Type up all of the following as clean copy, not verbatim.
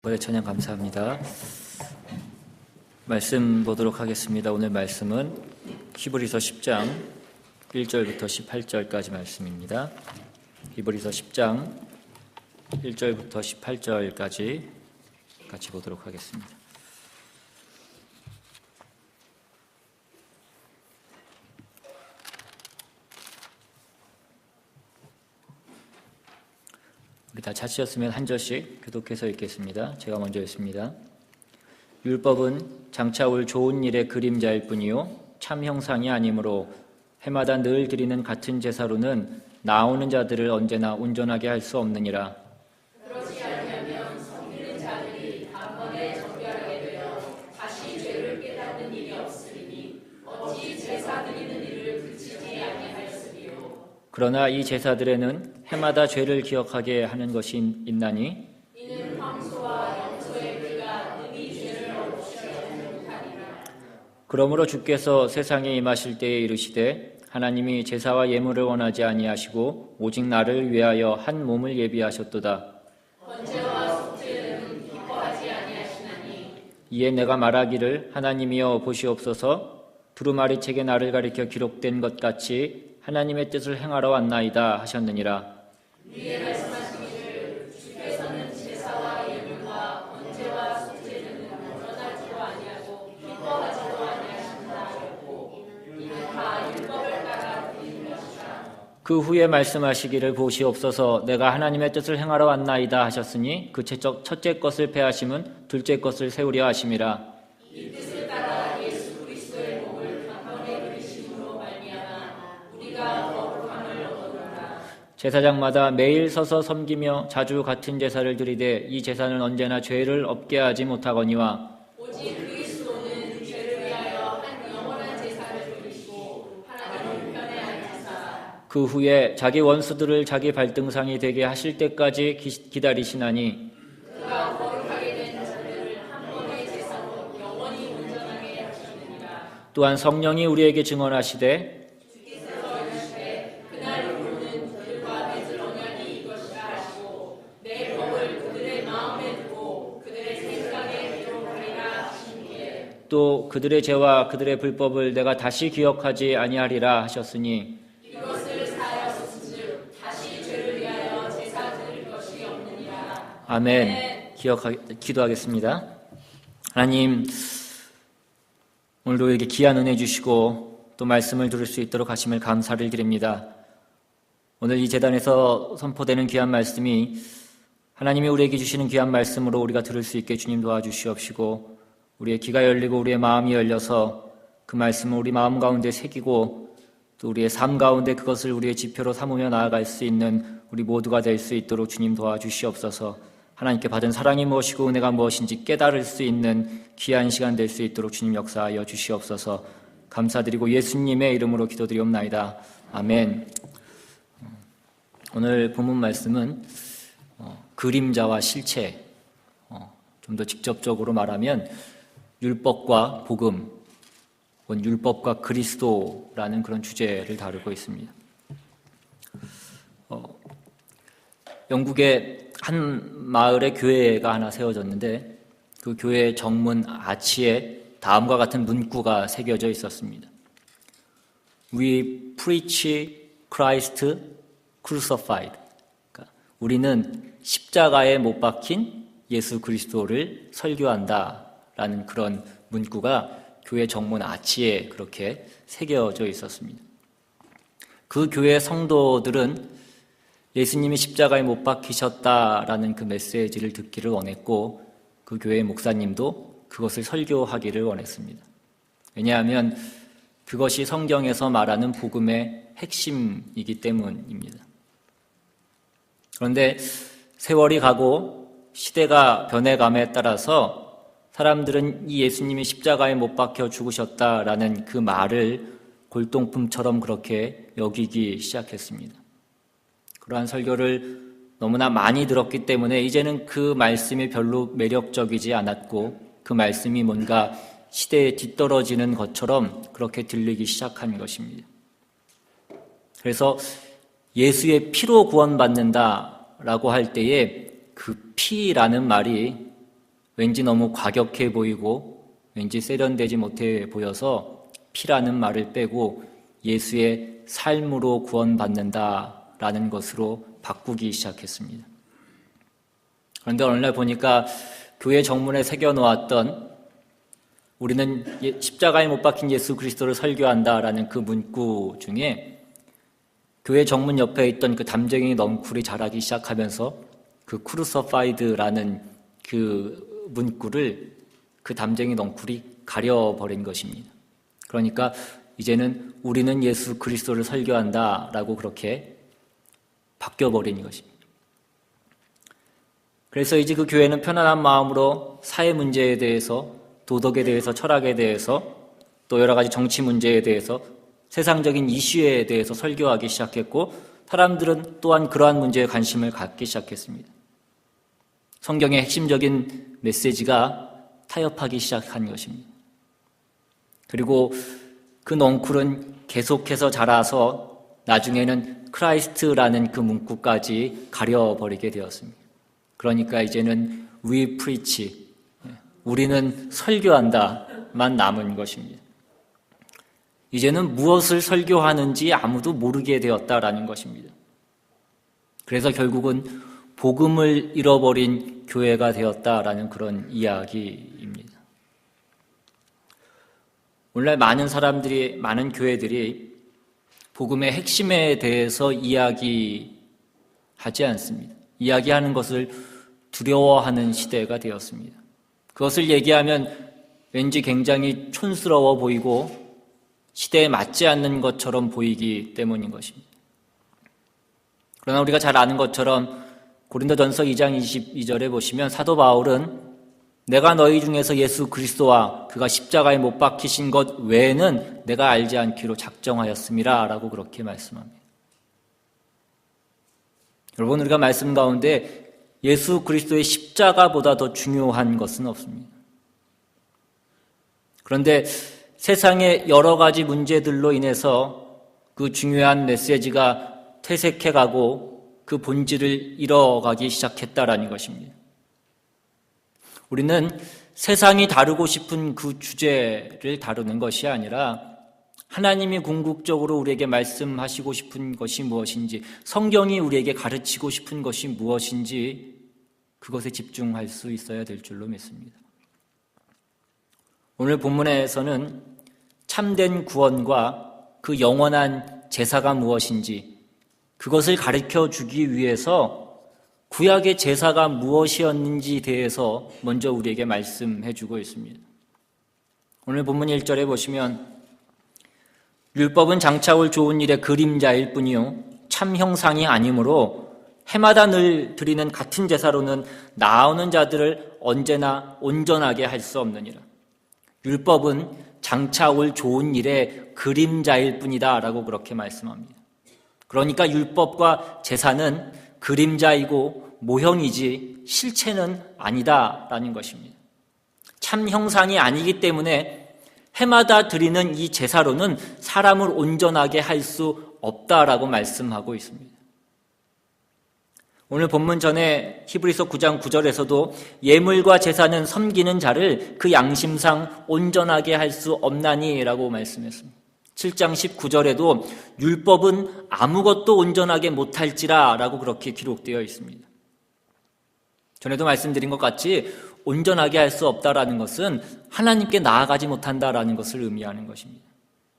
찬양 감사합니다. 말씀 보도록 하겠습니다. 오늘 말씀은 히브리서 10장 1절부터 18절까지 말씀입니다. 히브리서 10장 1절부터 18절까지 같이 보도록 하겠습니다. 우리 다 찾으셨으면 한 절씩 교독해서 읽겠습니다. 제가 먼저 읽습니다. 율법은 장차 올 좋은 일의 그림자일 뿐이요 참 형상이 아니므로 해마다 늘 드리는 같은 제사로는 나오는 자들을 언제나 온전하게 할 수 없느니라. 그렇지 않으면 섬기는 자들이 단번에 정결하게 되어 다시 죄를 깨닫는 일이 없으리니 어찌 제사 드리는 일을 그치지 아니하였으리요. 그러나 이 제사들에는 해마다 죄를 기억하게 하는 것이 있나니 이는 황소와 염소의 피가 능히 죄를 없애지 못하리라. 그러므로 주께서 세상에 임하실 때에 이르시되 하나님이 제사와 예물을 원하지 아니하시고 오직 나를 위하여 한 몸을 예비하셨도다. 번제와 속죄는 기뻐하지 아니하시나니 이에 내가 말하기를 하나님이여 보시옵소서 두루마리 책에 나를 가리켜 기록된 것 같이 하나님의 뜻을 행하러 왔나이다 하셨느니라. 위에 말씀하시기를 주께서는 제사와 예물과 번제와 속죄는 원하지도 아니하고 기뻐하지도 아니하신다 하셨고 이는 다 율법을 따라 드리는 것이라. 그 후에 말씀하시기를 보시옵소서 내가 하나님의 뜻을 행하러 왔나이다 하셨으니 그 첫째 것을 폐하심은 둘째 것을 세우려 하심이라. 이 뜻을 따라 예수 그리스도의 몸을 단번에 드리심으로 말미암아 우리가 거룩함을 얻었노라. 제사장마다 매일 서서 섬기며 자주 같은 제사를 드리되 이 제사는 언제나 죄를 없게 하지 못하거니와 오직 그리스도는 죄를 위하여 한 영원한 제사를 드리시고 하나님 편에 앉으사 그 후에 자기 원수들을 자기 발등상이 되게 하실 때까지 기다리시나니 그가 거룩하게 된 자들을 한 번의 제사로 영원히 온전하게 하시느니라. 또한 성령이 우리에게 증언하시되 주께서 이르시되 그날로는 그들과 맺을 언약이 이것이라 하시고 내 법을 그들의 마음에 두고 그들의 생각에 기록하리라 하시니에 또 그들의 죄와 그들의 불법을 내가 다시 기억하지 아니하리라 하셨으니 이것을 사하였은즉 다시 죄를 위하여 제사 드릴 것이 없느니라. 아멘. 기도하겠습니다. 하나님, 오늘도 이렇게 귀한 은혜 주시고 또 말씀을 들을 수 있도록 하심을 감사를 드립니다. 오늘 이 제단에서 선포되는 귀한 말씀이 하나님이 우리에게 주시는 귀한 말씀으로 우리가 들을 수 있게 주님 도와주시옵시고 우리의 귀가 열리고 우리의 마음이 열려서 그 말씀을 우리 마음 가운데 새기고 또 우리의 삶 가운데 그것을 우리의 지표로 삼으며 나아갈 수 있는 우리 모두가 될 수 있도록 주님 도와주시옵소서. 하나님께 받은 사랑이 무엇이고 은혜가 무엇인지 깨달을 수 있는 귀한 시간 될 수 있도록 주님 역사하여 주시옵소서. 감사드리고 예수님의 이름으로 기도드리옵나이다. 아멘. 오늘 본문 말씀은 그림자와 실체, 좀 더 직접적으로 말하면 율법과 복음, 율법과 그리스도라는 그런 주제를 다루고 있습니다. 영국의 한 마을에 교회가 하나 세워졌는데 그 교회의 정문 아치에 다음과 같은 문구가 새겨져 있었습니다. We preach Christ crucified. 그러니까 우리는 십자가에 못 박힌 예수 그리스도를 설교한다라는 그런 문구가 교회 정문 아치에 그렇게 새겨져 있었습니다. 그 교회 성도들은 예수님이 십자가에 못 박히셨다라는 그 메시지를 듣기를 원했고 그 교회 목사님도 그것을 설교하기를 원했습니다. 왜냐하면 그것이 성경에서 말하는 복음의 핵심이기 때문입니다. 그런데 세월이 가고 시대가 변해감에 따라서 사람들은 이 예수님이 십자가에 못 박혀 죽으셨다라는 그 말을 골동품처럼 그렇게 여기기 시작했습니다. 그러한 설교를 너무나 많이 들었기 때문에 이제는 그 말씀이 별로 매력적이지 않았고 그 말씀이 뭔가 시대에 뒤떨어지는 것처럼 그렇게 들리기 시작한 것입니다. 그래서 예수의 피로 구원받는다라고 할 때에 그 피라는 말이 왠지 너무 과격해 보이고 왠지 세련되지 못해 보여서 피라는 말을 빼고 예수의 삶으로 구원받는다라는 것으로 바꾸기 시작했습니다. 그런데 어느 날 보니까 교회 정문에 새겨놓았던 우리는 십자가에 못 박힌 예수 그리스도를 설교한다라는 그 문구 중에 교회 정문 옆에 있던 그 담쟁이 넝쿨이 자라기 시작하면서 그 크루서파이드라는 그 문구를 그 담쟁이 넝쿨이 가려버린 것입니다. 그러니까 이제는 우리는 예수 그리스도를 설교한다라고 그렇게 바뀌어버린 것입니다. 그래서 이제 그 교회는 편안한 마음으로 사회 문제에 대해서, 도덕에 대해서, 철학에 대해서, 또 여러 가지 정치 문제에 대해서, 세상적인 이슈에 대해서 설교하기 시작했고, 사람들은 또한 그러한 문제에 관심을 갖기 시작했습니다. 성경의 핵심적인 메시지가 타협하기 시작한 것입니다. 그리고 그 넝쿨은 계속해서 자라서 나중에는 크라이스트라는 그 문구까지 가려버리게 되었습니다. 그러니까 이제는 we preach, 우리는 설교한다만 남은 것입니다. 이제는 무엇을 설교하는지 아무도 모르게 되었다라는 것입니다. 그래서 결국은 복음을 잃어버린 교회가 되었다라는 그런 이야기입니다. 오늘날 많은 교회들이 복음의 핵심에 대해서 이야기하지 않습니다. 이야기하는 것을 두려워하는 시대가 되었습니다. 그것을 얘기하면 왠지 굉장히 촌스러워 보이고 시대에 맞지 않는 것처럼 보이기 때문인 것입니다. 그러나 우리가 잘 아는 것처럼 고린도전서 2장 22절에 보시면 사도 바울은 내가 너희 중에서 예수 그리스도와 그가 십자가에 못 박히신 것 외에는 내가 알지 않기로 작정하였음이라 라고 그렇게 말씀합니다. 여러분, 우리가 말씀 가운데 예수 그리스도의 십자가보다 더 중요한 것은 없습니다. 그런데 세상의 여러 가지 문제들로 인해서 그 중요한 메시지가 퇴색해가고 그 본질을 잃어가기 시작했다라는 것입니다. 우리는 세상이 다루고 싶은 그 주제를 다루는 것이 아니라 하나님이 궁극적으로 우리에게 말씀하시고 싶은 것이 무엇인지, 성경이 우리에게 가르치고 싶은 것이 무엇인지 그것에 집중할 수 있어야 될 줄로 믿습니다. 오늘 본문에서는 참된 구원과 그 영원한 제사가 무엇인지 그것을 가르쳐 주기 위해서 구약의 제사가 무엇이었는지에 대해서 먼저 우리에게 말씀해 주고 있습니다. 오늘 본문 1절에 보시면 율법은 장차 올 좋은 일의 그림자일 뿐이요 참 형상이 아니므로 해마다 늘 드리는 같은 제사로는 나오는 자들을 언제나 온전하게 할 수 없느니라. 율법은 장차 올 좋은 일의 그림자일 뿐이다 라고 그렇게 말씀합니다. 그러니까 율법과 제사는 그림자이고 모형이지 실체는 아니다라는 것입니다. 참 형상이 아니기 때문에 해마다 드리는 이 제사로는 사람을 온전하게 할 수 없다라고 말씀하고 있습니다. 오늘 본문 전에 히브리서 9장 9절에서도 예물과 제사는 섬기는 자를 그 양심상 온전하게 할 수 없나니라고 말씀했습니다. 7장 19절에도 율법은 아무것도 온전하게 못할지라 라고 그렇게 기록되어 있습니다. 전에도 말씀드린 것 같이 온전하게 할 수 없다라는 것은 하나님께 나아가지 못한다라는 것을 의미하는 것입니다.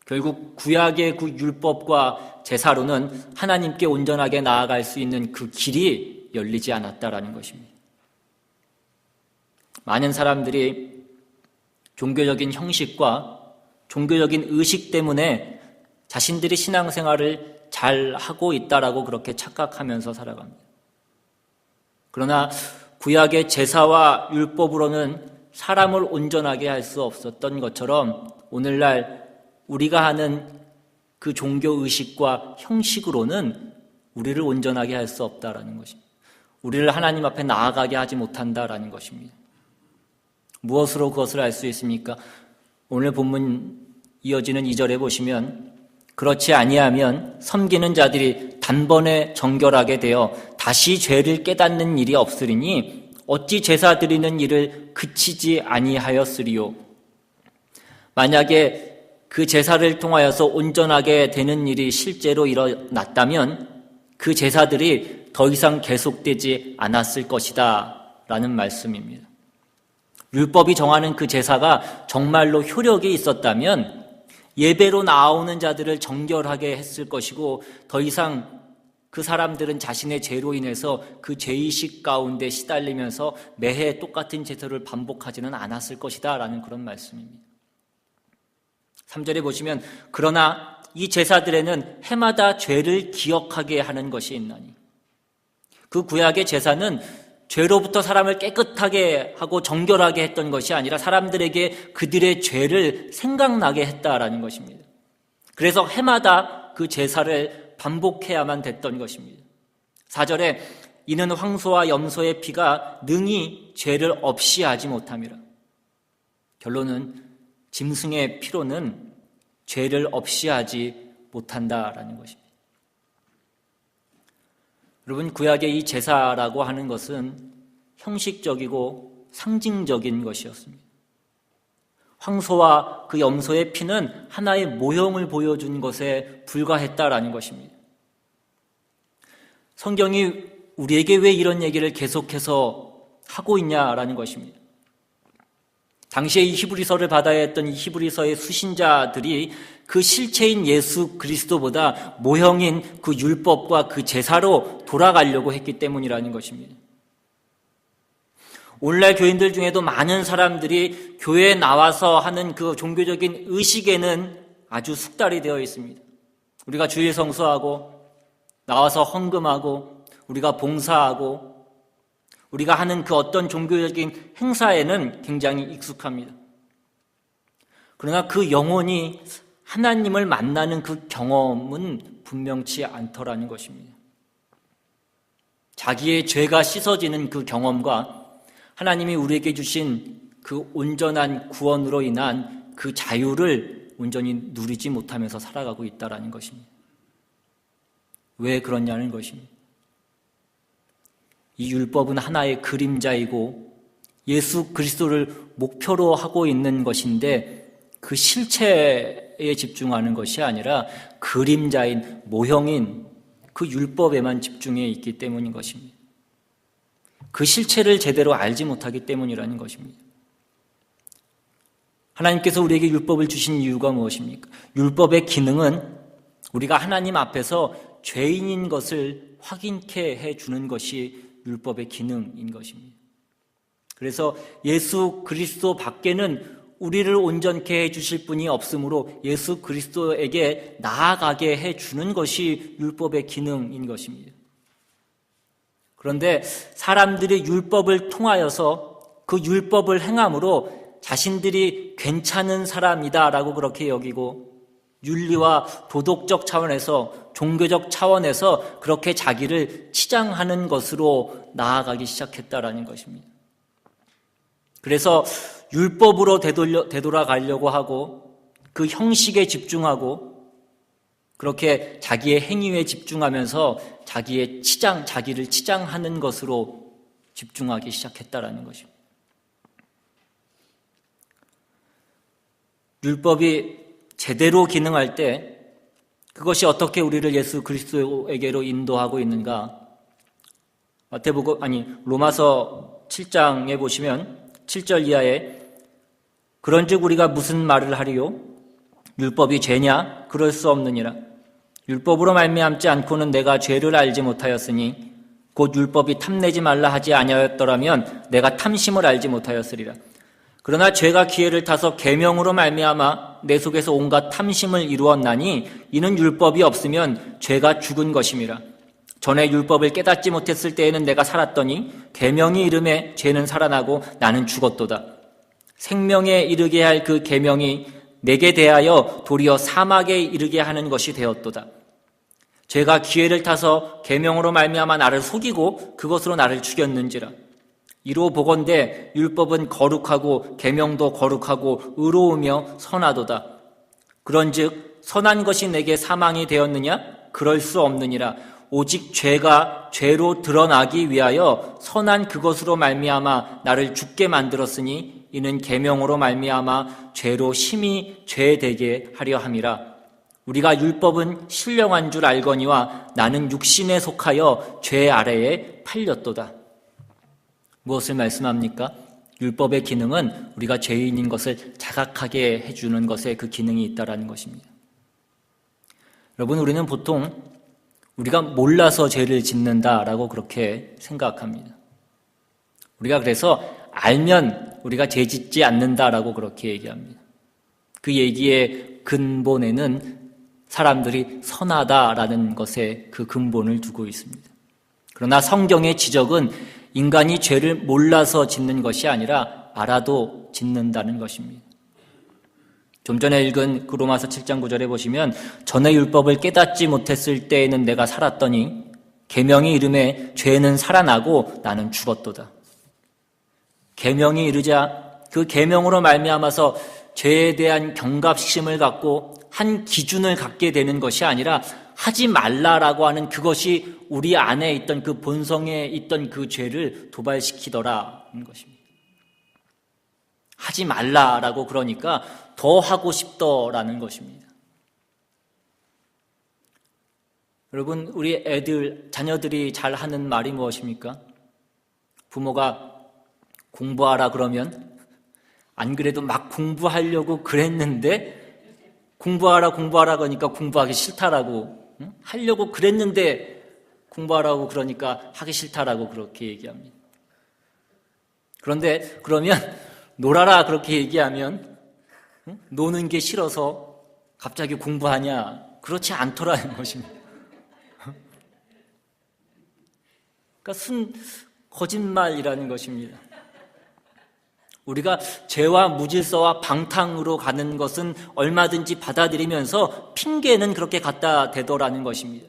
결국 구약의 그 율법과 제사로는 하나님께 온전하게 나아갈 수 있는 그 길이 열리지 않았다라는 것입니다. 많은 사람들이 종교적인 형식과 종교적인 의식 때문에 자신들이 신앙생활을 잘 하고 있다라고 그렇게 착각하면서 살아갑니다. 그러나 구약의 제사와 율법으로는 사람을 온전하게 할 수 없었던 것처럼 오늘날 우리가 하는 그 종교 의식과 형식으로는 우리를 온전하게 할 수 없다라는 것입니다. 우리를 하나님 앞에 나아가게 하지 못한다라는 것입니다. 무엇으로 그것을 알 수 있습니까? 오늘 본문 이어지는 2절에 보시면 그렇지 아니하면 섬기는 자들이 단번에 정결하게 되어 다시 죄를 깨닫는 일이 없으리니 어찌 제사 드리는 일을 그치지 아니하였으리요. 만약에 그 제사를 통하여서 온전하게 되는 일이 실제로 일어났다면 그 제사들이 더 이상 계속되지 않았을 것이다 라는 말씀입니다. 율법이 정하는 그 제사가 정말로 효력이 있었다면 예배로 나오는 자들을 정결하게 했을 것이고 더 이상 그 사람들은 자신의 죄로 인해서 그 죄의식 가운데 시달리면서 매해 똑같은 제사를 반복하지는 않았을 것이다 라는 그런 말씀입니다. 3절에 보시면 그러나 이 제사들에는 해마다 죄를 기억하게 하는 것이 있나니 그 구약의 제사는 죄로부터 사람을 깨끗하게 하고 정결하게 했던 것이 아니라 사람들에게 그들의 죄를 생각나게 했다라는 것입니다. 그래서 해마다 그 제사를 반복해야만 됐던 것입니다. 4절에 이는 황소와 염소의 피가 능히 죄를 없이 하지 못함이라. 결론은 짐승의 피로는 죄를 없이 하지 못한다라는 것입니다. 여러분, 구약의 이 제사라고 하는 것은 형식적이고 상징적인 것이었습니다. 황소와 그 염소의 피는 하나의 모형을 보여준 것에 불과했다라는 것입니다. 성경이 우리에게 왜 이런 얘기를 계속해서 하고 있냐라는 것입니다. 당시에 이 히브리서를 받아야 했던 이 히브리서의 수신자들이 그 실체인 예수 그리스도보다 모형인 그 율법과 그 제사로 돌아가려고 했기 때문이라는 것입니다. 오늘날 교인들 중에도 많은 사람들이 교회에 나와서 하는 그 종교적인 의식에는 아주 숙달이 되어 있습니다. 우리가 주일 성수하고 나와서 헌금하고 우리가 봉사하고 우리가 하는 그 어떤 종교적인 행사에는 굉장히 익숙합니다. 그러나 그 영혼이 하나님을 만나는 그 경험은 분명치 않더라는 것입니다. 자기의 죄가 씻어지는 그 경험과 하나님이 우리에게 주신 그 온전한 구원으로 인한 그 자유를 온전히 누리지 못하면서 살아가고 있다는 것입니다. 왜 그러냐는 것입니다. 이 율법은 하나의 그림자이고 예수 그리스도를 목표로 하고 있는 것인데 그 실체에 집중하는 것이 아니라 그림자인 모형인 그 율법에만 집중해 있기 때문인 것입니다. 그 실체를 제대로 알지 못하기 때문이라는 것입니다. 하나님께서 우리에게 율법을 주신 이유가 무엇입니까? 율법의 기능은 우리가 하나님 앞에서 죄인인 것을 확인케 해주는 것이 율법의 기능인 것입니다. 그래서 예수 그리스도 밖에는 우리를 온전케 해주실 분이 없으므로 예수 그리스도에게 나아가게 해주는 것이 율법의 기능인 것입니다. 그런데 사람들이 율법을 통하여서 그 율법을 행함으로 자신들이 괜찮은 사람이다라고 그렇게 여기고 윤리와 도덕적 차원에서 종교적 차원에서 그렇게 자기를 치장하는 것으로 나아가기 시작했다라는 것입니다. 그래서 율법으로 되돌아가려고 하고 그 형식에 집중하고 그렇게 자기의 행위에 집중하면서 자기를 치장하는 것으로 집중하기 시작했다라는 것입니다. 율법이 제대로 기능할 때 그것이 어떻게 우리를 예수 그리스도에게로 인도하고 있는가? 로마서 7장에 보시면 7절 이하에 그런즉 우리가 무슨 말을 하리요? 율법이 죄냐? 그럴 수 없느니라. 율법으로 말미암지 않고는 내가 죄를 알지 못하였으니 곧 율법이 탐내지 말라 하지 아니하였더라면 내가 탐심을 알지 못하였으리라. 그러나 죄가 기회를 타서 계명으로 말미암아 내 속에서 온갖 탐심을 이루었나니 이는 율법이 없으면 죄가 죽은 것임이라. 전에 율법을 깨닫지 못했을 때에는 내가 살았더니 계명이 이름에 죄는 살아나고 나는 죽었도다. 생명에 이르게 할 그 계명이 내게 대하여 도리어 사막에 이르게 하는 것이 되었도다. 죄가 기회를 타서 계명으로 말미암아 나를 속이고 그것으로 나를 죽였는지라. 이로 보건대 율법은 거룩하고 계명도 거룩하고 의로우며 선하도다. 그런즉 선한 것이 내게 사망이 되었느냐? 그럴 수 없느니라. 오직 죄가 죄로 드러나기 위하여 선한 그것으로 말미암아 나를 죽게 만들었으니 이는 계명으로 말미암아 죄로 심히 죄되게 하려 함이라. 우리가 율법은 신령한 줄 알거니와 나는 육신에 속하여 죄 아래에 팔렸도다. 무엇을 말씀합니까? 율법의 기능은 우리가 죄인인 것을 자각하게 해주는 것에 그 기능이 있다는 것입니다. 여러분, 우리는 보통 우리가 몰라서 죄를 짓는다라고 그렇게 생각합니다. 우리가 그래서 알면 우리가 죄 짓지 않는다라고 그렇게 얘기합니다. 그 얘기의 근본에는 사람들이 선하다라는 것에 그 근본을 두고 있습니다. 그러나 성경의 지적은 인간이 죄를 몰라서 짓는 것이 아니라 알아도 짓는다는 것입니다. 좀 전에 읽은 그 로마서 7장 9절에 보시면 전에 율법을 깨닫지 못했을 때에는 내가 살았더니 계명이 이름에 죄는 살아나고 나는 죽었도다. 계명이 이르자 그 계명으로 말미암아서 죄에 대한 경각심을 갖고 한 기준을 갖게 되는 것이 아니라 하지 말라라고 하는 그것이 우리 안에 있던 그 본성에 있던 그 죄를 도발시키더라는 것입니다. 하지 말라라고 그러니까 더 하고 싶더라는 것입니다. 여러분, 우리 자녀들이 잘 하는 말이 무엇입니까? 부모가 공부하라 그러면 안 그래도 막 공부하려고 그랬는데 공부하라 그러니까 공부하기 싫다라고, 하려고 그랬는데 공부하라고 그러니까 하기 싫다라고 그렇게 얘기합니다. 그런데 그러면 놀아라 그렇게 얘기하면 노는 게 싫어서 갑자기 공부하냐? 그렇지 않더라는 것입니다. 그러니까 거짓말이라는 것입니다. 우리가 죄와 무질서와 방탕으로 가는 것은 얼마든지 받아들이면서 핑계는 그렇게 갖다 대더라는 것입니다.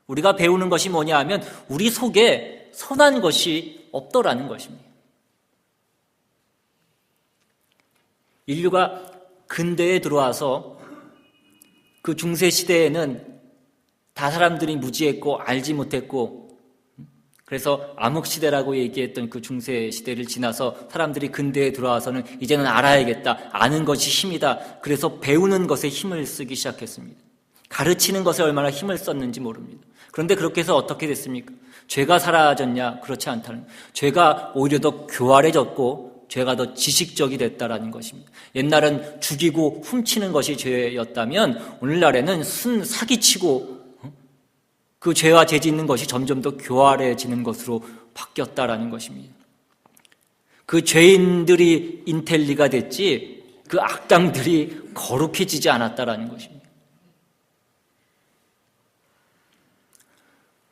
우리가 배우는 것이 뭐냐 하면 우리 속에 선한 것이 없더라는 것입니다. 인류가 근대에 들어와서 그 중세시대에는 다 사람들이 무지했고 알지 못했고, 그래서 암흑시대라고 얘기했던 그 중세시대를 지나서 사람들이 근대에 들어와서는 이제는 알아야겠다, 아는 것이 힘이다, 그래서 배우는 것에 힘을 쓰기 시작했습니다. 가르치는 것에 얼마나 힘을 썼는지 모릅니다. 그런데 그렇게 해서 어떻게 됐습니까? 죄가 사라졌냐? 그렇지 않다는, 죄가 오히려 더 교활해졌고 죄가 더 지식적이 됐다라는 것입니다. 옛날은 죽이고 훔치는 것이 죄였다면 오늘날에는 사기치고 그 죄와 죄 짓는 것이 점점 더 교활해지는 것으로 바뀌었다라는 것입니다. 그 죄인들이 인텔리가 됐지 그 악당들이 거룩해지지 않았다라는 것입니다.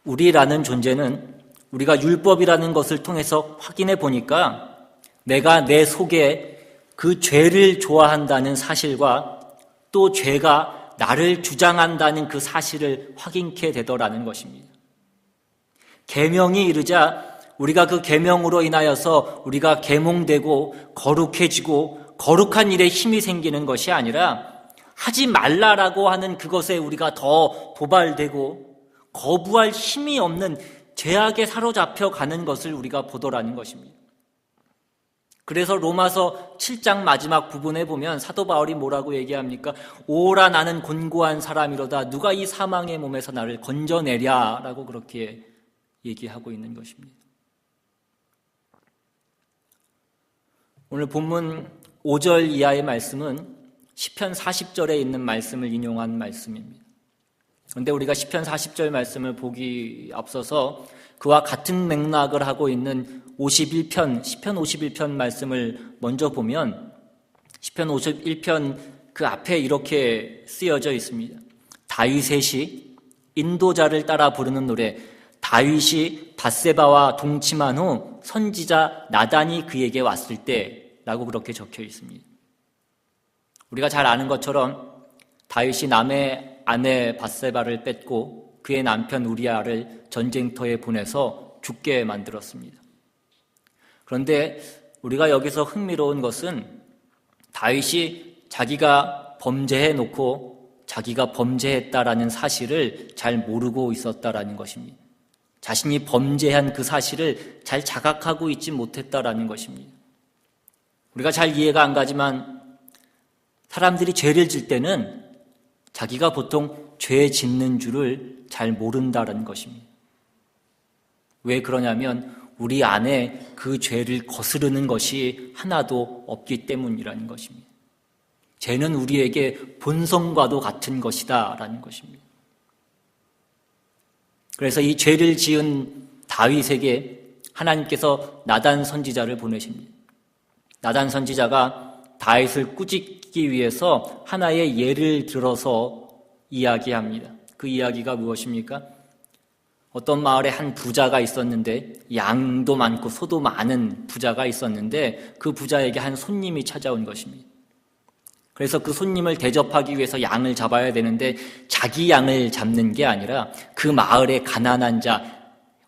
우리라는 존재는 우리가 율법이라는 것을 통해서 확인해 보니까 내가 내 속에 그 죄를 좋아한다는 사실과 또 죄가 나를 주장한다는 그 사실을 확인케 되더라는 것입니다. 계명이 이르자 우리가 그 계명으로 인하여서 우리가 계몽되고 거룩해지고 거룩한 일에 힘이 생기는 것이 아니라 하지 말라라고 하는 그것에 우리가 더 도발되고 거부할 힘이 없는 죄악에 사로잡혀 가는 것을 우리가 보더라는 것입니다. 그래서 로마서 7장 마지막 부분에 보면 사도 바울이 뭐라고 얘기합니까? 오라 나는 곤고한 사람이로다. 누가 이 사망의 몸에서 나를 건져내랴 라고 그렇게 얘기하고 있는 것입니다. 오늘 본문 5절 이하의 말씀은 시편 40절에 있는 말씀을 인용한 말씀입니다. 그런데 우리가 시편 40절 말씀을 보기 앞서서 그와 같은 맥락을 하고 있는 51편, 시편 51편 말씀을 먼저 보면 시편 51편 그 앞에 이렇게 쓰여져 있습니다. 다윗의 시, 인도자를 따라 부르는 노래. 다윗이 밧세바와 동침한 후 선지자 나단이 그에게 왔을 때라고 그렇게 적혀 있습니다. 우리가 잘 아는 것처럼 다윗이 남의 아내 밧세바를 뺏고 그의 남편 우리아를 전쟁터에 보내서 죽게 만들었습니다. 그런데 우리가 여기서 흥미로운 것은 다윗이 자기가 범죄해 놓고 자기가 범죄했다라는 사실을 잘 모르고 있었다라는 것입니다. 자신이 범죄한 그 사실을 잘 자각하고 있지 못했다라는 것입니다. 우리가 잘 이해가 안 가지만 사람들이 죄를 질 때는 자기가 보통 죄 짓는 줄을 잘 모른다라는 것입니다. 왜 그러냐면 우리 안에 그 죄를 거스르는 것이 하나도 없기 때문이라는 것입니다. 죄는 우리에게 본성과도 같은 것이다 라는 것입니다. 그래서 이 죄를 지은 다윗에게 하나님께서 나단 선지자를 보내십니다. 나단 선지자가 다윗을 꾸짖기 위해서 하나의 예를 들어서 이야기합니다. 그 이야기가 무엇입니까? 어떤 마을에 한 부자가 있었는데 양도 많고 소도 많은 부자가 있었는데 그 부자에게 한 손님이 찾아온 것입니다. 그래서 그 손님을 대접하기 위해서 양을 잡아야 되는데 자기 양을 잡는 게 아니라 그 마을의 가난한 자,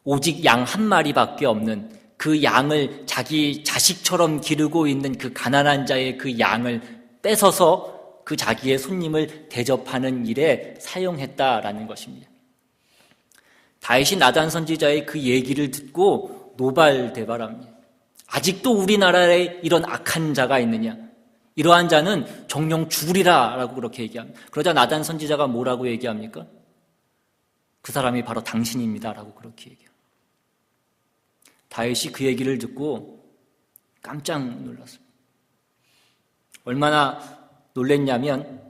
오직 양 한 마리밖에 없는 그 양을 자기 자식처럼 기르고 있는 그 가난한 자의 그 양을 뺏어서 그 자기의 손님을 대접하는 일에 사용했다라는 것입니다. 다윗이 나단 선지자의 그 얘기를 듣고 노발대발합니다. 아직도 우리나라에 이런 악한 자가 있느냐? 이러한 자는 정령 죽으리라 라고 그렇게 얘기합니다. 그러자 나단 선지자가 뭐라고 얘기합니까? 그 사람이 바로 당신입니다 라고 그렇게 얘기합니다. 다윗이 그 얘기를 듣고 깜짝 놀랐습니다. 얼마나 놀랬냐면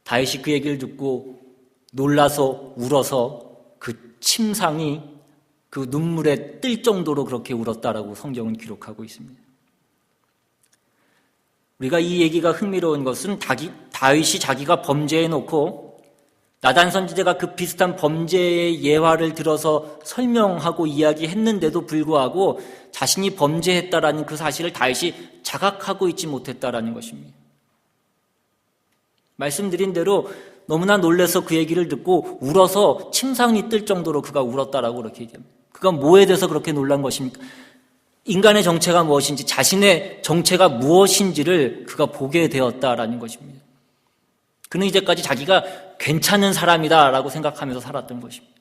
다윗이 그 얘기를 듣고 놀라서 울어서 그 침상이 그 눈물에 뜰 정도로 그렇게 울었다라고 성경은 기록하고 있습니다. 우리가 이 얘기가 흥미로운 것은 다윗이 자기가 범죄해놓고 나단 선지자가 그 비슷한 범죄의 예화를 들어서 설명하고 이야기했는데도 불구하고 자신이 범죄했다라는 그 사실을 다윗이 자각하고 있지 못했다라는 것입니다. 말씀드린 대로 너무나 놀라서 그 얘기를 듣고 울어서 침상이 뜰 정도로 그가 울었다라고 그렇게 얘기합니다. 그가 뭐에 대해서 그렇게 놀란 것입니까? 인간의 정체가 무엇인지, 자신의 정체가 무엇인지를 그가 보게 되었다라는 것입니다. 그는 이제까지 자기가 괜찮은 사람이다라고 생각하면서 살았던 것입니다.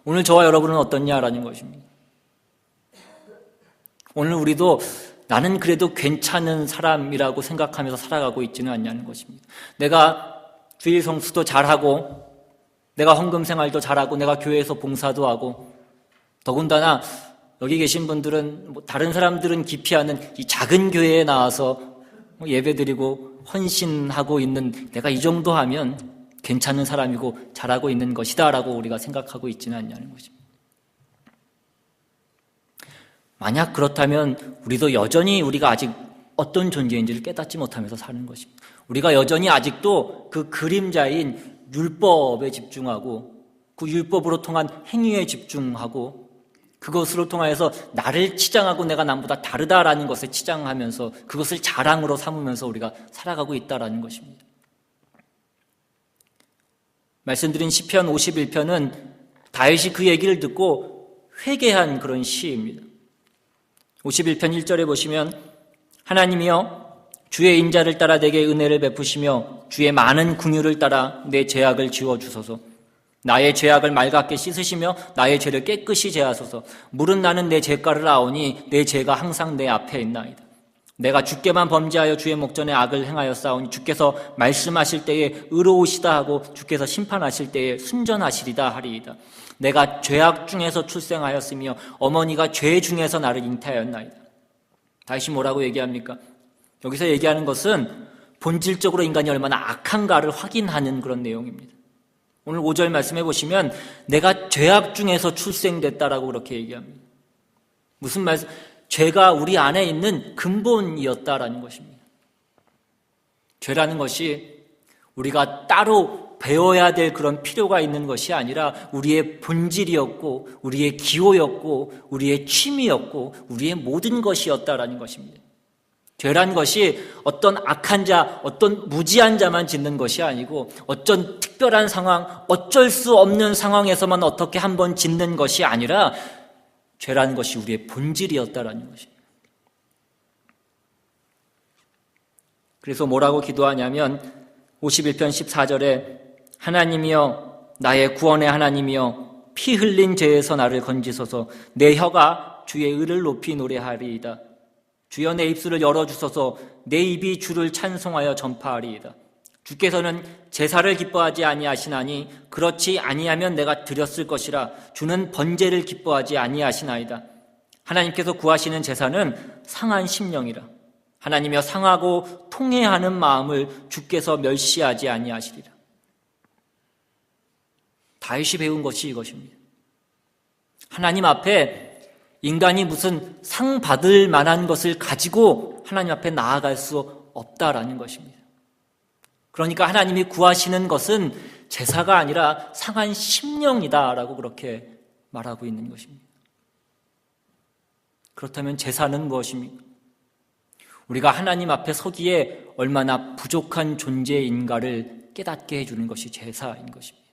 오늘 저와 여러분은 어떻냐라는 것입니다. 오늘 우리도 나는 그래도 괜찮은 사람이라고 생각하면서 살아가고 있지는 않냐는 것입니다. 내가 주일 성수도 잘하고 내가 헌금 생활도 잘하고 내가 교회에서 봉사도 하고 더군다나 여기 계신 분들은 다른 사람들은 기피하는 이 작은 교회에 나와서 예배드리고 헌신하고 있는 내가 이 정도 하면 괜찮은 사람이고 잘하고 있는 것이다 라고 우리가 생각하고 있지는 않냐는 것입니다. 만약 그렇다면 우리도 여전히 우리가 아직 어떤 존재인지를 깨닫지 못하면서 사는 것입니다. 우리가 여전히 아직도 그 그림자인 율법에 집중하고 그 율법으로 통한 행위에 집중하고 그것으로 통하여서 나를 치장하고 내가 남보다 다르다라는 것에 치장하면서 그것을 자랑으로 삼으면서 우리가 살아가고 있다라는 것입니다. 말씀드린 시편 51편은 다윗이 그 얘기를 듣고 회개한 그런 시입니다. 51편 1절에 보시면 하나님이여 주의 인자를 따라 내게 은혜를 베푸시며 주의 많은 긍휼을 따라 내 죄악을 지워주소서. 나의 죄악을 맑게 씻으시며 나의 죄를 깨끗이 제하소서. 물은 나는 내 죄가를 아오니 내 죄가 항상 내 앞에 있나이다. 내가 주께만 범죄하여 주의 목전에 악을 행하였사오니 주께서 말씀하실 때에 의로우시다 하고 주께서 심판하실 때에 순전하시리다 하리이다. 내가 죄악 중에서 출생하였으며 어머니가 죄 중에서 나를 잉태하였나이다. 다시 뭐라고 얘기합니까? 여기서 얘기하는 것은 본질적으로 인간이 얼마나 악한가를 확인하는 그런 내용입니다. 오늘 5절 말씀해 보시면 내가 죄악 중에서 출생됐다라고 그렇게 얘기합니다. 무슨 말씀? 죄가 우리 안에 있는 근본이었다라는 것입니다. 죄라는 것이 우리가 따로 배워야 될 그런 필요가 있는 것이 아니라 우리의 본질이었고 우리의 기호였고 우리의 취미였고 우리의 모든 것이었다라는 것입니다. 죄란 것이 어떤 악한 자, 어떤 무지한 자만 짓는 것이 아니고 어떤 특별한 상황, 어쩔 수 없는 상황에서만 어떻게 한번 짓는 것이 아니라 죄라는 것이 우리의 본질이었다라는 것입니다. 그래서 뭐라고 기도하냐면 51편 14절에 하나님이여 나의 구원의 하나님이여 피 흘린 죄에서 나를 건지소서. 내 혀가 주의 의를 높이 노래하리이다. 주여 내 입술을 열어주소서. 내 입이 주를 찬송하여 전파하리이다. 주께서는 제사를 기뻐하지 아니하시나니 그렇지 아니하면 내가 드렸을 것이라. 주는 번제를 기뻐하지 아니하시나이다. 하나님께서 구하시는 제사는 상한 심령이라. 하나님이여 상하고 통회하는 마음을 주께서 멸시하지 아니하시리라. 다윗이 배운 것이 이것입니다. 하나님 앞에 인간이 무슨 상 받을 만한 것을 가지고 하나님 앞에 나아갈 수 없다라는 것입니다. 그러니까 하나님이 구하시는 것은 제사가 아니라 상한 심령이다라고 그렇게 말하고 있는 것입니다. 그렇다면 제사는 무엇입니까? 우리가 하나님 앞에 서기에 얼마나 부족한 존재인가를 깨닫게 해주는 것이 제사인 것입니다.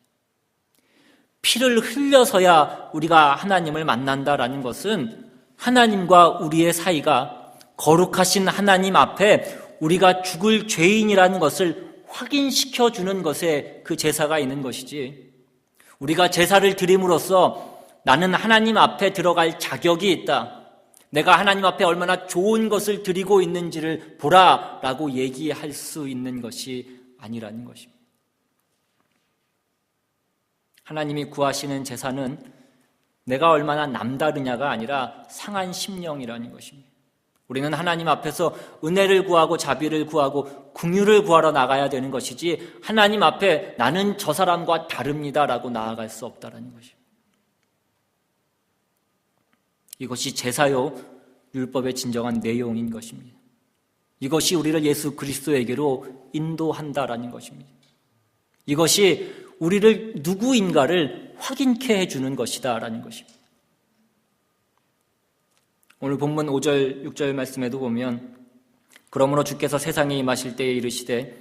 피를 흘려서야 우리가 하나님을 만난다라는 것은 하나님과 우리의 사이가 거룩하신 하나님 앞에 우리가 죽을 죄인이라는 것을 확인시켜주는 것에 그 제사가 있는 것이지, 우리가 제사를 드림으로써 나는 하나님 앞에 들어갈 자격이 있다, 내가 하나님 앞에 얼마나 좋은 것을 드리고 있는지를 보라라고 얘기할 수 있는 것이 아니라는 것입니다. 하나님이 구하시는 제사는 내가 얼마나 남다르냐가 아니라 상한 심령이라는 것입니다. 우리는 하나님 앞에서 은혜를 구하고 자비를 구하고 긍휼을 구하러 나가야 되는 것이지, 하나님 앞에 나는 저 사람과 다릅니다라고 나아갈 수 없다는 것입니다. 이것이 제사요 율법의 진정한 내용인 것입니다. 이것이 우리를 예수 그리스도에게로 인도한다라는 것입니다. 이것이 우리를 누구인가를 확인케 해주는 것이다라는 것입니다. 오늘 본문 5절, 6절 말씀에도 보면 그러므로 주께서 세상에 임하실 때에 이르시되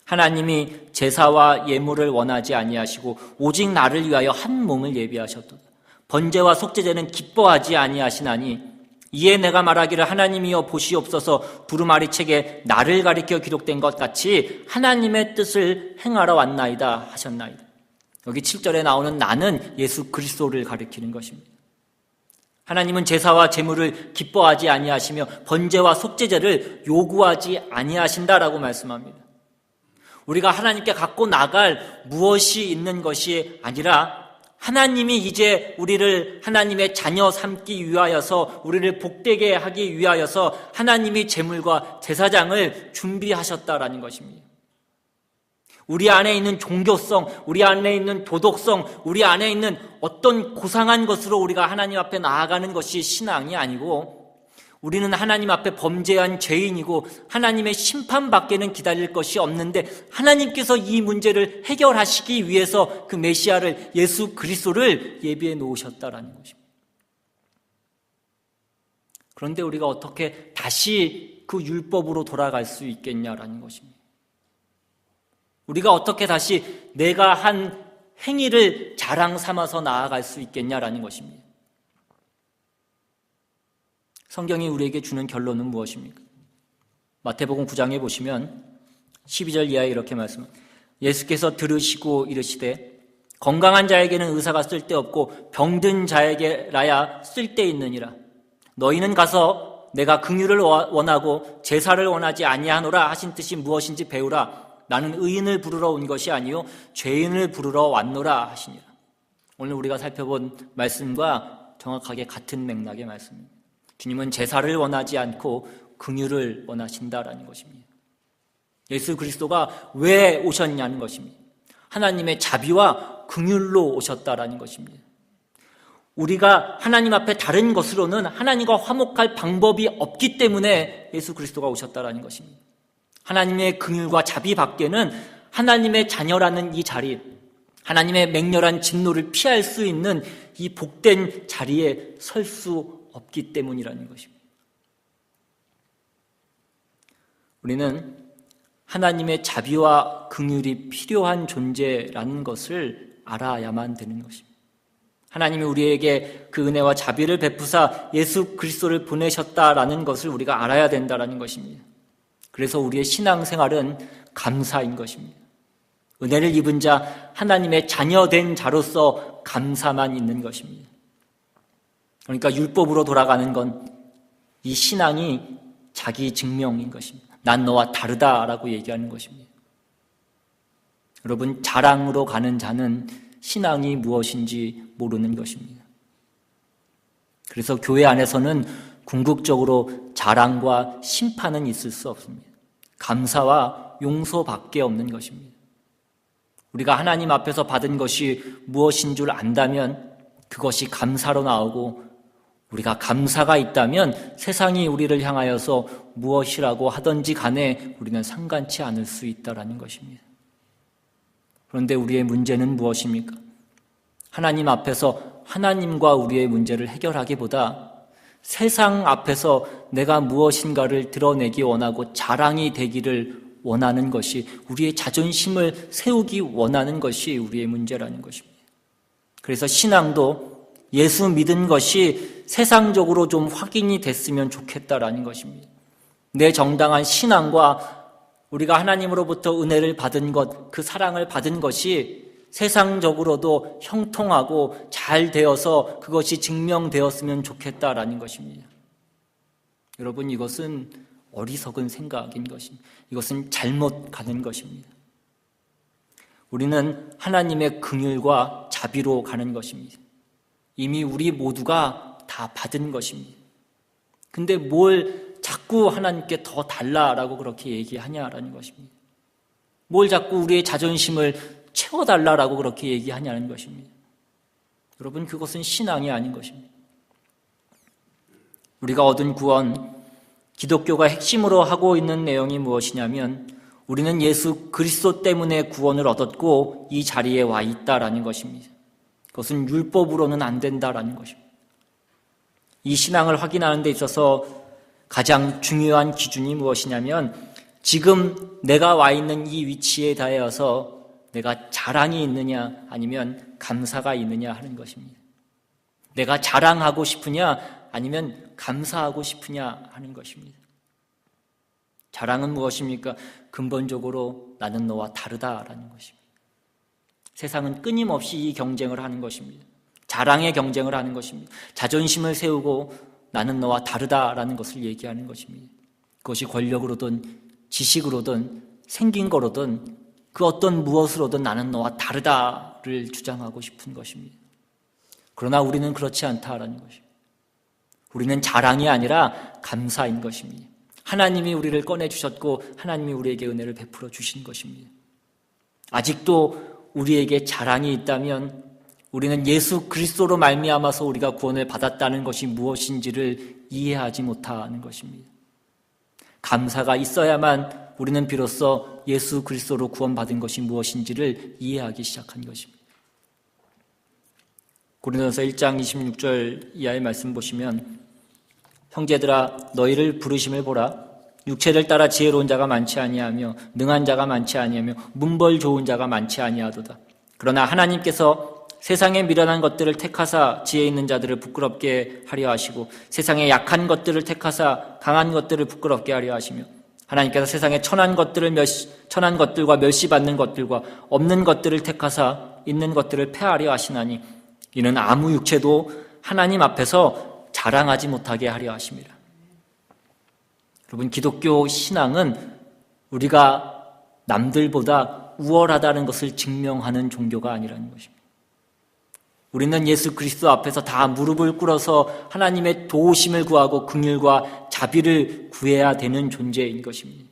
하나님이 제사와 예물을 원하지 아니하시고 오직 나를 위하여 한 몸을 예비하셨도다. 번제와 속죄제는 기뻐하지 아니하시나니 이에 내가 말하기를 하나님이여 보시옵소서 두루마리 책에 나를 가리켜 기록된 것 같이 하나님의 뜻을 행하러 왔나이다 하셨나이다. 여기 7절에 나오는 나는 예수 그리스도를 가리키는 것입니다. 하나님은 제사와 제물을 기뻐하지 아니하시며 번제와 속죄제를 요구하지 아니하신다라고 말씀합니다. 우리가 하나님께 갖고 나갈 무엇이 있는 것이 아니라 하나님이 이제 우리를 하나님의 자녀 삼기 위하여서, 우리를 복되게 하기 위하여서 하나님이 제물과 제사장을 준비하셨다라는 것입니다. 우리 안에 있는 종교성, 우리 안에 있는 도덕성, 우리 안에 있는 어떤 고상한 것으로 우리가 하나님 앞에 나아가는 것이 신앙이 아니고, 우리는 하나님 앞에 범죄한 죄인이고 하나님의 심판밖에는 기다릴 것이 없는데, 하나님께서 이 문제를 해결하시기 위해서 그 메시아를, 예수 그리스도를 예비해 놓으셨다라는 것입니다. 그런데 우리가 어떻게 다시 그 율법으로 돌아갈 수 있겠냐라는 것입니다. 우리가 어떻게 다시 내가 한 행위를 자랑 삼아서 나아갈 수 있겠냐라는 것입니다. 성경이 우리에게 주는 결론은 무엇입니까? 마태복음 9장에 보시면 12절 이하에 이렇게 말씀합니다. 예수께서 들으시고 이르시되 건강한 자에게는 의사가 쓸데없고 병든 자에게라야 쓸데있느니라. 너희는 가서 내가 긍휼을 원하고 제사를 원하지 아니하노라 하신 뜻이 무엇인지 배우라. 나는 의인을 부르러 온 것이 아니요 죄인을 부르러 왔노라 하시니라. 오늘 우리가 살펴본 말씀과 정확하게 같은 맥락의 말씀입니다. 주님은 제사를 원하지 않고 긍휼을 원하신다라는 것입니다. 예수 그리스도가 왜 오셨냐는 것입니다. 하나님의 자비와 긍휼로 오셨다라는 것입니다. 우리가 하나님 앞에 다른 것으로는 하나님과 화목할 방법이 없기 때문에 예수 그리스도가 오셨다라는 것입니다. 하나님의 긍휼과 자비 밖에는 하나님의 자녀라는 이 자리, 하나님의 맹렬한 진노를 피할 수 있는 이 복된 자리에 설 수 없기 때문이라는 것입니다. 우리는 하나님의 자비와 긍휼이 필요한 존재라는 것을 알아야만 되는 것입니다. 하나님이 우리에게 그 은혜와 자비를 베푸사 예수 그리스도를 보내셨다라는 것을 우리가 알아야 된다라는 것입니다. 그래서 우리의 신앙생활은 감사인 것입니다. 은혜를 입은 자, 하나님의 자녀된 자로서 감사만 있는 것입니다. 그러니까 율법으로 돌아가는 건 이 신앙이 자기 증명인 것입니다. 난 너와 다르다라고 얘기하는 것입니다. 여러분, 자랑으로 가는 자는 신앙이 무엇인지 모르는 것입니다. 그래서 교회 안에서는 궁극적으로 자랑과 심판은 있을 수 없습니다. 감사와 용서밖에 없는 것입니다. 우리가 하나님 앞에서 받은 것이 무엇인 줄 안다면 그것이 감사로 나오고, 우리가 감사가 있다면 세상이 우리를 향하여서 무엇이라고 하든지 간에 우리는 상관치 않을 수 있다는 것입니다. 그런데 우리의 문제는 무엇입니까? 하나님 앞에서 하나님과 우리의 문제를 해결하기보다 세상 앞에서 내가 무엇인가를 드러내기 원하고 자랑이 되기를 원하는 것이, 우리의 자존심을 세우기 원하는 것이 우리의 문제라는 것입니다. 그래서 신앙도 예수 믿은 것이 세상적으로 좀 확인이 됐으면 좋겠다라는 것입니다. 내 정당한 신앙과 우리가 하나님으로부터 은혜를 받은 것, 그 사랑을 받은 것이 세상적으로도 형통하고 잘 되어서 그것이 증명되었으면 좋겠다라는 것입니다. 여러분, 이것은 어리석은 생각인 것입니다. 이것은 잘못 가는 것입니다. 우리는 하나님의 긍휼과 자비로 가는 것입니다. 이미 우리 모두가 다 받은 것입니다. 근데 뭘 자꾸 하나님께 더 달라라고 그렇게 얘기하냐라는 것입니다. 뭘 자꾸 우리의 자존심을 채워달라라고 그렇게 얘기하냐는 것입니다. 여러분, 그것은 신앙이 아닌 것입니다. 우리가 얻은 구원, 기독교가 핵심으로 하고 있는 내용이 무엇이냐면, 우리는 예수 그리스도 때문에 구원을 얻었고 이 자리에 와 있다라는 것입니다. 그것은 율법으로는 안 된다라는 것입니다. 이 신앙을 확인하는 데 있어서 가장 중요한 기준이 무엇이냐면, 지금 내가 와 있는 이 위치에 대하여서 내가 자랑이 있느냐 아니면 감사가 있느냐 하는 것입니다. 내가 자랑하고 싶으냐 아니면 감사하고 싶으냐 하는 것입니다. 자랑은 무엇입니까? 근본적으로 나는 너와 다르다라는 것입니다. 세상은 끊임없이 이 경쟁을 하는 것입니다. 자랑의 경쟁을 하는 것입니다. 자존심을 세우고 나는 너와 다르다라는 것을 얘기하는 것입니다. 그것이 권력으로든 지식으로든 생긴 거로든 그 어떤 무엇으로든 나는 너와 다르다를 주장하고 싶은 것입니다. 그러나 우리는 그렇지 않다라는 것입니다. 우리는 자랑이 아니라 감사인 것입니다. 하나님이 우리를 꺼내주셨고 하나님이 우리에게 은혜를 베풀어 주신 것입니다. 아직도 우리에게 자랑이 있다면 우리는 예수 그리스도로 말미암아서 우리가 구원을 받았다는 것이 무엇인지를 이해하지 못하는 것입니다. 감사가 있어야만 우리는 비로소 예수 그리스도로 구원받은 것이 무엇인지를 이해하기 시작한 것입니다. 고린도전서 1장 26절 이하의 말씀 보시면, 형제들아 너희를 부르심을 보라. 육체를 따라 지혜로운 자가 많지 아니하며 능한 자가 많지 아니하며 문벌 좋은 자가 많지 아니하도다. 그러나 하나님께서 세상에 미련한 것들을 택하사 지혜 있는 자들을 부끄럽게 하려 하시고 세상에 약한 것들을 택하사 강한 것들을 부끄럽게 하려 하시며 하나님께서 세상에 천한 것들과 멸시받는 것들과 없는 것들을 택하사 있는 것들을 폐하려 하시나니 이는 아무 육체도 하나님 앞에서 자랑하지 못하게 하려 하심이라. 여러분, 기독교 신앙은 우리가 남들보다 우월하다는 것을 증명하는 종교가 아니라는 것입니다. 우리는 예수 그리스도 앞에서 다 무릎을 꿇어서 하나님의 도우심을 구하고 긍휼과 자비를 구해야 되는 존재인 것입니다.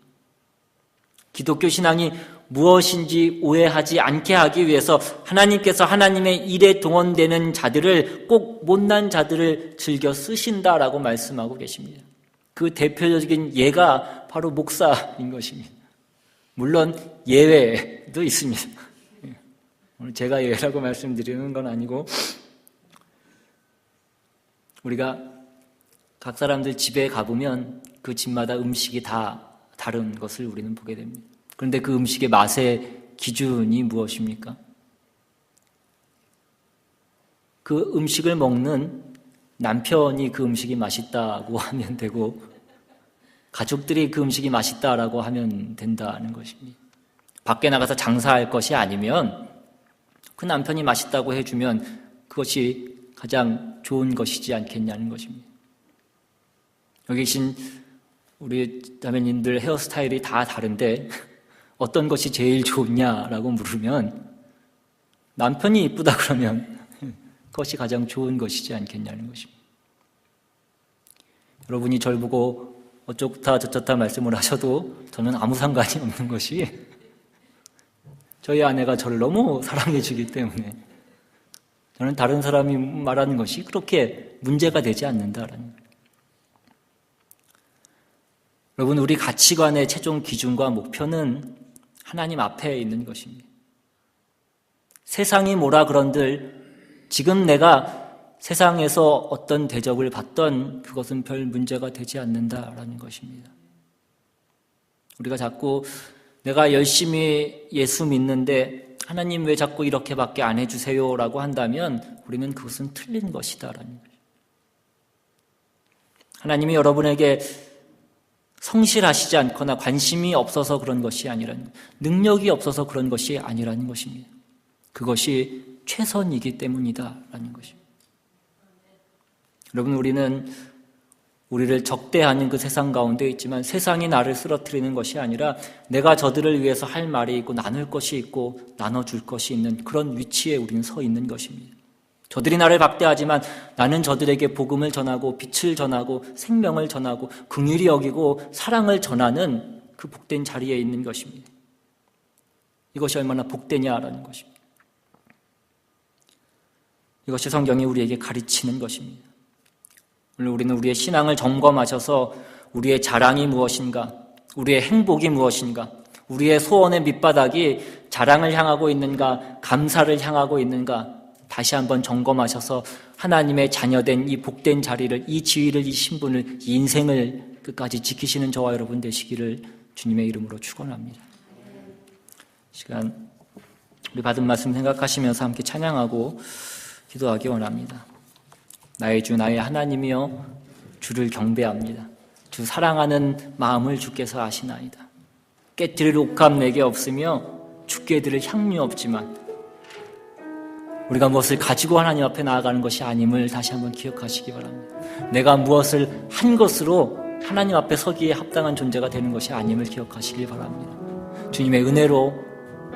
기독교 신앙이 무엇인지 오해하지 않게 하기 위해서 하나님께서 하나님의 일에 동원되는 자들을, 꼭 못난 자들을 즐겨 쓰신다라고 말씀하고 계십니다. 그 대표적인 예가 바로 목사인 것입니다. 물론 예외도 있습니다. 오늘 제가 예외라고 말씀드리는 건 아니고, 우리가 각 사람들 집에 가보면 그 집마다 음식이 다 다른 것을 우리는 보게 됩니다. 그런데 그 음식의 맛의 기준이 무엇입니까? 그 음식을 먹는 남편이 그 음식이 맛있다고 하면 되고, 가족들이 그 음식이 맛있다라고 하면 된다는 것입니다. 밖에 나가서 장사할 것이 아니면 그 남편이 맛있다고 해주면 그것이 가장 좋은 것이지 않겠냐는 것입니다. 여기 계신 우리 자매님들 헤어스타일이 다 다른데 어떤 것이 제일 좋냐라고 물으면 남편이 이쁘다 그러면 그것이 가장 좋은 것이지 않겠냐는 것입니다. 여러분이 절 보고 어쩌다 저쩌다 말씀을 하셔도 저는 아무 상관이 없는 것이 저희 아내가 저를 너무 사랑해 주기 때문에 저는 다른 사람이 말하는 것이 그렇게 문제가 되지 않는다라는 거예요. 여러분, 우리 가치관의 최종 기준과 목표는 하나님 앞에 있는 것입니다. 세상이 뭐라 그런들 지금 내가 세상에서 어떤 대접을 받던 그것은 별 문제가 되지 않는다라는 것입니다. 우리가 자꾸 내가 열심히 예수 믿는데 하나님 왜 자꾸 이렇게밖에 안 해주세요 라고 한다면 우리는 그것은 틀린 것이다라는 거예요. 하나님이 여러분에게 성실하시지 않거나 관심이 없어서 그런 것이 아니라는, 능력이 없어서 그런 것이 아니라는 것입니다. 그것이 최선이기 때문이다라는 것입니다. 여러분, 우리는 우리를 적대하는 그 세상 가운데 있지만 세상이 나를 쓰러뜨리는 것이 아니라 내가 저들을 위해서 할 말이 있고 나눌 것이 있고 나눠줄 것이 있는 그런 위치에 우리는 서 있는 것입니다. 저들이 나를 박대하지만 나는 저들에게 복음을 전하고 빛을 전하고 생명을 전하고 긍휼히 여기고 사랑을 전하는 그 복된 자리에 있는 것입니다. 이것이 얼마나 복되냐라는 것입니다. 이것이 성경이 우리에게 가르치는 것입니다. 오늘 우리는 우리의 신앙을 점검하셔서 우리의 자랑이 무엇인가, 우리의 행복이 무엇인가, 우리의 소원의 밑바닥이 자랑을 향하고 있는가, 감사를 향하고 있는가 다시 한번 점검하셔서 하나님의 자녀된 이 복된 자리를, 이 지위를, 이 신분을, 이 인생을 끝까지 지키시는 저와 여러분 되시기를 주님의 이름으로 축원합니다. 시간 우리 받은 말씀 생각하시면서 함께 찬양하고 기도하기 원합니다. 나의 주 나의 하나님이여, 주를 경배합니다. 주 사랑하는 마음을 주께서 아시나이다. 깨뜨릴 옥합 내게 없으며 주께 드릴 향유 없지만 우리가 무엇을 가지고 하나님 앞에 나아가는 것이 아님을 다시 한번 기억하시기 바랍니다. 내가 무엇을 한 것으로 하나님 앞에 서기에 합당한 존재가 되는 것이 아님을 기억하시기 바랍니다. 주님의 은혜로,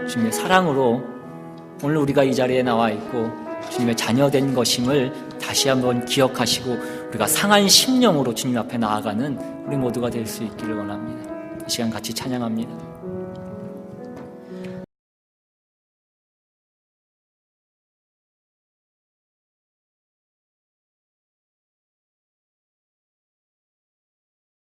주님의 사랑으로 오늘 우리가 이 자리에 나와 있고 주님의 자녀된 것임을 다시 한번 기억하시고 우리가 상한 심령으로 주님 앞에 나아가는 우리 모두가 될 수 있기를 원합니다. 이 시간 같이 찬양합니다.